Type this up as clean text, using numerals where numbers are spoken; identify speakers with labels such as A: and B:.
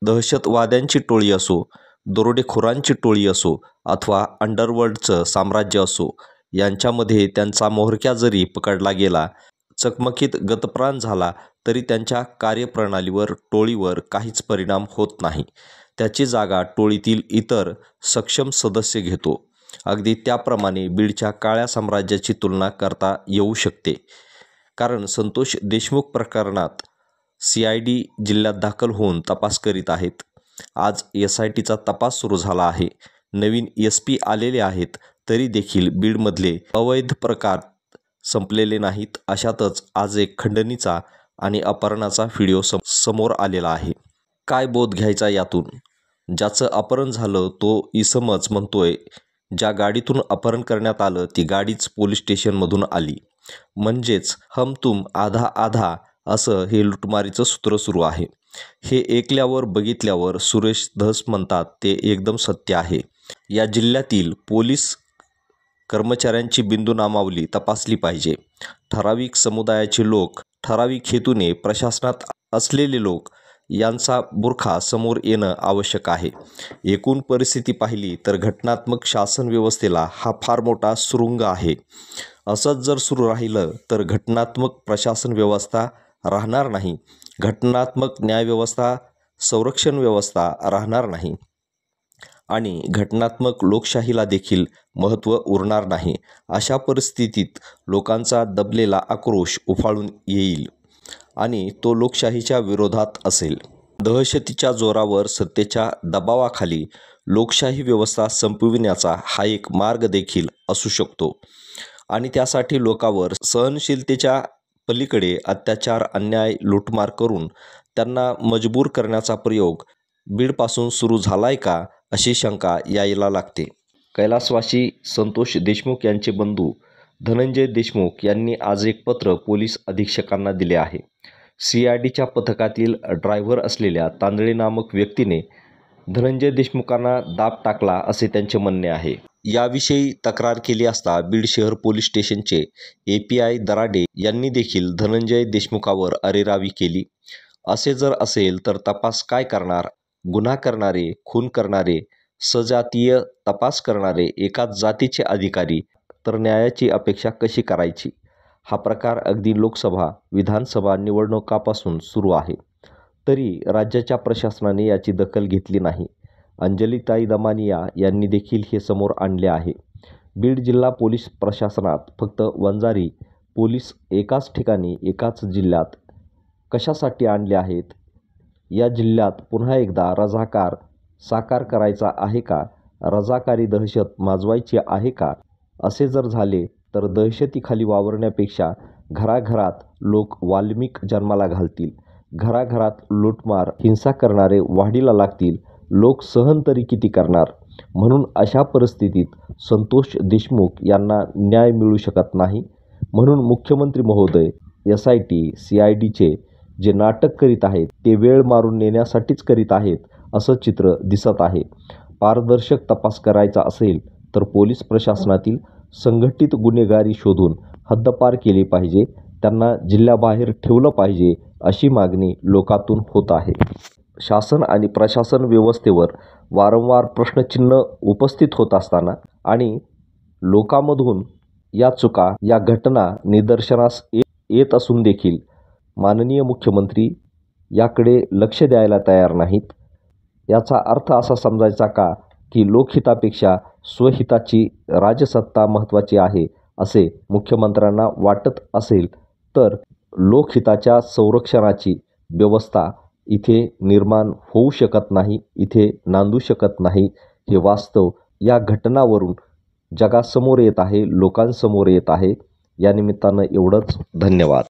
A: दहशतवाद्यांची टोळी असो, दरोडेखोरांची टोळी असो अथवा अंडरवर्ल्डचं साम्राज्य असो, यांच्यामध्ये त्यांचा म्होरक्या जरी पकडला गेला, चकमकीत गतप्राण झाला तरी त्यांच्या कार्यप्रणालीवर, टोळीवर काहीच परिणाम होत नाही. त्याची जागा टोळीतील इतर सक्षम सदस्य घेतो. अगदी त्याप्रमाणे बीडच्या काळ्या साम्राज्याची तुलना करता येऊ शकते. कारण संतोष देशमुख प्रकरणात CID जिल्ह्यात दाखल होऊन तपास करीत आहेत. आज SITचा तपास सुरू झाला आहे. नवीन SP आलेले आहेत, तरी देखील बीडमधले अवैध प्रकार संपलेले नाहीत. अशातच आज एक खंडणीचा आणि अपहरणाचा व्हिडिओ समोर आलेला आहे. काय बोध घ्यायचा यातून? ज्याचं अपहरण झालं तो इसमच म्हणतोय ज्या गाडीतून अपहरण करण्यात आलं ती गाडीच पोलीस स्टेशनमधून आली. म्हणजेच हम तुम आधा आधा असं हे लुटमारीचं सूत्र सुरू आहे. हे ऐकल्यावर बघितल्यावर सुरेश धस म्हणतात ते एकदम सत्य आहे. या जिल्ह्यातील पोलीस कर्मचाऱ्यांची बिंदूनामावली तपासली पाहिजे. ठराविक समुदायाचे लोक, ठराविक हेतूने प्रशासनात असलेले लोक यांचा बुरखा समोर येणं आवश्यक आहे. एकूण परिस्थिती पाहिली तर घटनात्मक शासन व्यवस्थेला हा फार मोठा सुरुंग आहे. असंच जर सुरू राहिलं तर घटनात्मक प्रशासन व्यवस्था राहणार नाही, घटनात्मक न्यायव्यवस्था, संरक्षण व्यवस्था राहणार नाही आणि घटनात्मक लोकशाहीला देखील महत्त्व उरणार नाही. अशा परिस्थितीत लोकांचा दबलेला आक्रोश उफाळून येईल आणि तो लोकशाहीच्या विरोधात असेल. दहशतीच्या जोरावर, सत्तेच्या दबावाखाली लोकशाही व्यवस्था संपविण्याचा हा एक मार्ग देखील असू शकतो आणि त्यासाठी लोकांवर सहनशीलतेच्या पलीकडे अत्याचार, अन्याय, लूटमार करून त्यांना मजबूर करण्याचा प्रयोग बीडपासून सुरू झालाय का, अशी शंका यायला लागते. कैलासवासी संतोष देशमुख यांचे बंधू धनंजय देशमुख यांनी आज एक पत्र पोलीस अधीक्षकांना दिले आहे. CIDच्या पथकातील ड्रायव्हर असलेल्या तांदळे नामक व्यक्तीने धनंजय देशमुखांना दाब टाकला असे त्यांचे म्हणणे आहे. याविषयी तक्रार केली असता बीड शहर पोलीस स्टेशनचे API दराडे यांनी देखील धनंजय देशमुखावर अरेरावी केली. असे जर असेल तर तपास काय करणार? गुन्हा करणारे, खून करणारे, सजातीय तपास करणारे एकाच जातीचे अधिकारी तर न्यायाची अपेक्षा कशी करायची? हा प्रकार अगदी लोकसभा, विधानसभा निवडणुकापासून सुरू आहे. तरी राज्याच्या प्रशासनाने याची दखल घेतली नाही. अंजलीताई दमानिया यांनी देखील हे समोर आणले आहे. बीड जिल्हा पोलीस प्रशासनात फक्त वंजारी पोलीस एकाच ठिकाणी, एकाच जिल्ह्यात कशासाठी आणले आहेत? या जिल्ह्यात पुन्हा एकदा रझाकार साकार करायचा आहे का? रझाकारी दहशत माजवायची आहे का? असे जर झाले तर दहशतीखाली वावरण्यापेक्षा घराघरात लोक वाल्मिक जन्माला घालतील, घराघरात लूटमार, हिंसा करणारे वाढीला लागतील. लोक सहन तरी किती करणार? म्हणून अशा परिस्थितीत संतोष देशमुख यांना न्याय मिळू शकत नाही. म्हणून मुख्यमंत्री महोदय SIT, CIDचे जे नाटक करीत आहेत ते वेळ मारून नेण्यासाठीच करीत आहेत असं चित्र दिसत आहे. पारदर्शक तपास करायचा असेल तर पोलीस प्रशासनातील संघटित गुन्हेगारी शोधून हद्दपार केली पाहिजे, त्यांना जिल्ह्याबाहेर ठेवलं पाहिजे, अशी मागणी लोकांतून होत आहे. शासन आणि प्रशासन व्यवस्थेवर वारंवार प्रश्नचिन्ह उपस्थित होत असताना आणि लोकांमधून या चुका, या घटना निदर्शनास येत असून देखील माननीय मुख्यमंत्री याकडे लक्ष द्यायला तयार नाहीत. याचा अर्थ असा समजायचा का की लोकहितापेक्षा स्वहिताची राजसत्ता महत्त्वाची आहे, असे मुख्यमंत्र्यांना वाटत असेल तर लोकहिताच्या संरक्षणाची व्यवस्था इथे निर्माण होऊ शकत नाही, इथे नांदू शकत नाही. हे वास्तव या घटनावरून जगासमोर येत आहे, लोकांसमोर येत आहे. या निमित्तानं एवढंच. धन्यवाद.